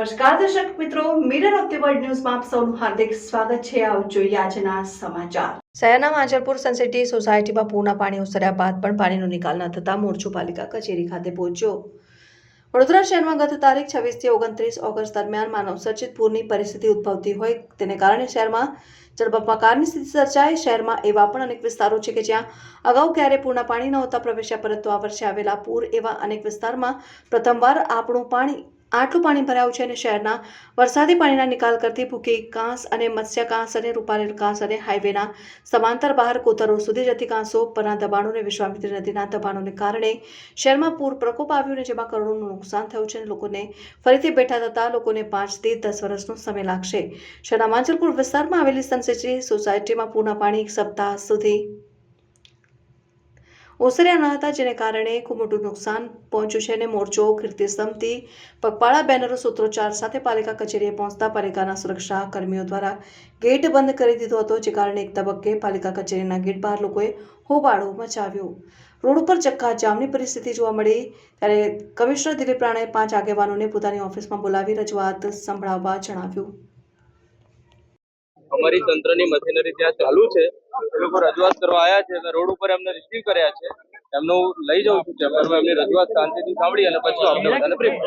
નમસ્કાર દર્શક મિત્રો, મિરર ઓફ ધ વર્લ્ડ ન્યૂઝમાં આપ સૌનું હાર્દિક સ્વાગત છે। આવો જોઈએ આજના સમાચાર। શહેરના માંજલપુર સનસિટી સોસાયટીમાં પૂરના પાણી ઓસર્યા બાદ પણ પાણીનો નિકાલ ન થતા મોરચો પાલિકા કચેરી ખાતે પહોંચ્યો। વડોદરા શહેરમાં ગત તારીખ 26 થી 29 ઓગસ્ટ દરમિયાન માનવસર્જિત પૂરની પરિસ્થિતિ ઉદ્ભવતી હોય તેને કારણે શહેરમાં જળબંબાકારની સ્થિતિ સર્જાઈ। શહેરમાં એવા પણ અનેક વિસ્તારો છે કે જ્યાં અગાઉ ક્યારેય પૂરના પાણી નહોતા પ્રવેશ્યા, પરંતુ આ વર્ષે આવેલા પૂર એવા અનેક વિસ્તારમાં પ્રથમવાર આટલું પાણી ભરાયું છે અને શહેરના વરસાદી પાણીના નિકાલ કરતી ભૂકી કાંસ અને મત્સ્ય કાંસ અને રૂપારેલ કાંસ અને હાઈવેના સમાંતર બહાર કોતરો સુધી જતી કાંસો પરના દબાણો અને વિશ્વામિત્રી નદીના દબાણોને કારણે શહેરમાં પૂર પ્રકોપ આવ્યો અને જેમાં કરોડોનું નુકસાન થયું છે અને લોકોને ફરીથી બેઠા થતા લોકોને 5 થી 10 વર્ષનો સમય લાગશે। શહેરના માંજલપુર વિસ્તારમાં આવેલી સનસિટી સોસાયટીમાં પૂરના પાણી એક સપ્તાહ સુધી ઓસર્યા ન હતા, જેને કારણે ખૂબ મોટું નુકસાન પહોંચ્યું છે અને મોરચો, કીર્તિસ્તંભથી પગપાળા બેનરો, સૂત્રોચ્ચાર સાથે પાલિકા કચેરીએ પહોંચતા પાલિકાના સુરક્ષા કર્મીઓ દ્વારા ગેટ બંધ કરી દીધો હતો, જે કારણે એક તબક્કે પાલિકા કચેરીના ગેટ બહાર લોકોએ હોબાળો મચાવ્યો। રોડ ઉપર ચક્કાજામની પરિસ્થિતિ જોવા મળી ત્યારે કમિશનર દિલીપ રાણાએ 5 આગેવાનોને પોતાની ઓફિસમાં બોલાવી રજૂઆત સંભળાવવા જણાવ્યું। અમારી તંત્રની મશીનરી ત્યાં ચાલુ છે, એ લોકો રજૂઆત કરવા આવ્યા છે એટલે રોડ ઉપર એમને રિસીવ કર્યા છે। એમનું લઈ જવું છું ચેમ્બરમાં, એમની રજૂઆત શાંતિથી સાંભળી અને પછી અમને બધાને બ્રીફ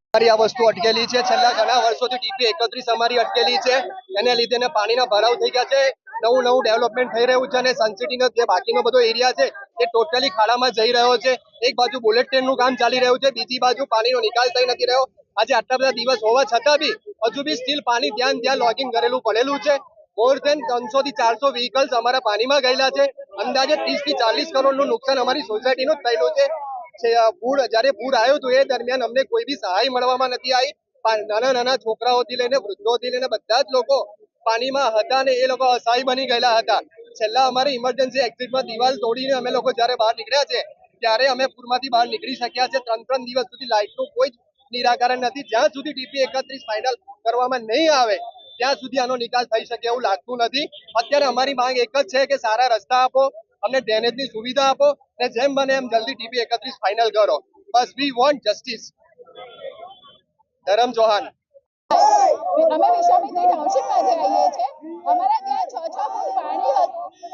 અમારી આ વસ્તુ અટકેલી છે। છેલ્લા ઘણા વર્ષોથી ટીપી 31 અમારી અટકેલી છે, એને લીધે પાણીના ભરાવ થઈ ગયા છે। નવું ડેવલપમેન્ટ થઈ રહ્યું છે અને સનસિટીનો જે બાકીનો બધો એરિયા છે એ ટોટલી ખાડામાં જઈ રહ્યો છે। એક બાજુ બુલેટ ટ્રેનનું કામ ચાલી રહ્યું છે, બીજી બાજુ પાણીનો નિકાલ થઈ નથી રહ્યો। આજે આટલા બધા દિવસ હોવા છતાં બી હજુ બી સ્ટીલ પાણી ત્યાં લોગિંગ કરેલું પડેલું છે। મોર દેન 300 થી 400 વ્હીકલ્સ અમારા પાણીમાં ગયેલા છે। અંદાજે 30 થી 40 કરોડનું નુકસાન અમારી સોસાયટીનું થયેલું છે। જયારે પૂર આવ્યું હતું એ દરમિયાન અમને કોઈ બી સહાય મળવામાં નથી આવી। નાના છોકરાઓથી લઈને વૃદ્ધોથી લઈને બધા જ લોકો પાણીમાં હતા અને એ લોકો અસહાય બની ગયેલા હતા। છેલ્લા અમારી ઇમરજન્સી એક્ઝિટમાં દિવાલ તોડીને અમે લોકો જયારે બહાર નીકળ્યા છે ત્યારે અમે પૂરમાંથી બહાર નીકળી શક્યા છે। 3 દિવસ સુધી લાઇટનું કોઈ નિરાકરણ નથી। જ્યાં સુધી ટીપી 31 ફાઇનલ કરવામાં નહીં આવે ત્યાં સુધી આનો નિકાલ થઈ શકે એવું લાગતું નથી। અત્યારે અમારી માંગ એક જ છે કે સારા રસ્તા આપો, અમને ડ્રેનેજની સુવિધા આપો અને જેમ બને એમ જલ્દી ટીપી 31 ફાઇનલ કરો। બસ વી વોન્ટ જસ્ટિસ। ધરમ ચૌહાણ। અમે વિશ્વામિત્રી ટાઉનશીપમાંથી આવીએ છીએ। અમારા ત્યાં 6 ફૂટ પાણી હતું,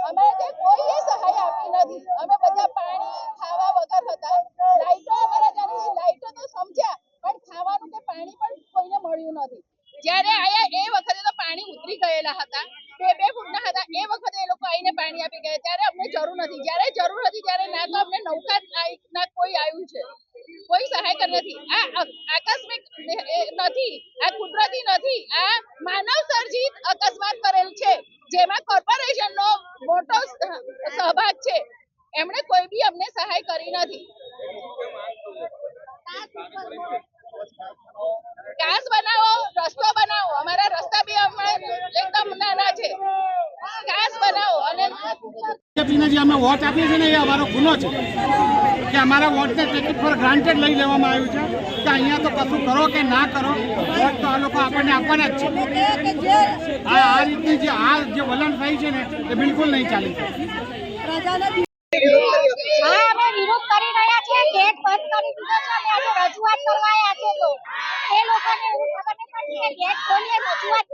અમારે ત્યાં કોઈએ સહાય આપી નથી। અમે બધા પાણી ખાવા વગર હતા। લાઈટો અમારા ત્યાંની લાઈટો તો સમજ્યા, પણ ખાવાનું કે પાણી પણ કોઈને મળ્યું નથી। જ્યારે આયા એ વખતે તો પાણી ઉતરી ગયેલા હતા, 2 ફૂટના હતા, એ વખતે એ લોકો આવીને પાણી આપી ગયા। ત્યારે અમને જરૂર નથી, જ્યારે જરૂર હતી ત્યારે ના તો અમને નૌકા ના કોઈ આવ્યું છે, કોઈ સહાય કર નથી। આ આકસ્મિક નથી, આ કુદરતી નથી, આ માનવ સર્જિત અકસ્માત કરેલ છે, જેમાં કોર્પોરેશનનો મોટો સહભાગ છે। એમણે કોઈ બી અમને સહાય કરી નથી। કાસ બનાવો, રસ્તો બનાવો। અમારા રસ્તા બી એકદમ નાના છે। કાસ બનાવો અને બીજેપીને જે અમે વોટ આપીએ છીએ ને એ અમારો ગુનો છે કે અમારા વોટને ટિકિટ પર ગ્રાન્ટેડ લઈ લેવામાં આવ્યું છે કે અહીંયા તો કશું કરો કે ના કરો, વોટ તો આ લોકો આપણને આપવાના જ છે। આ રીતની જે વલણ થઈ છે ને એ બિલકુલ નહીં ચાલી શકે। હા, અમે વિરોધ કરી રહ્યા છીએ। ગેટ બંધ કરી દીધો છે અને અમે રજૂઆત કરવા આવ્યા છે, તો એ લોકોને એવું ખબર નહીં પડતી કે ગેટ ખોલીએ રજૂઆત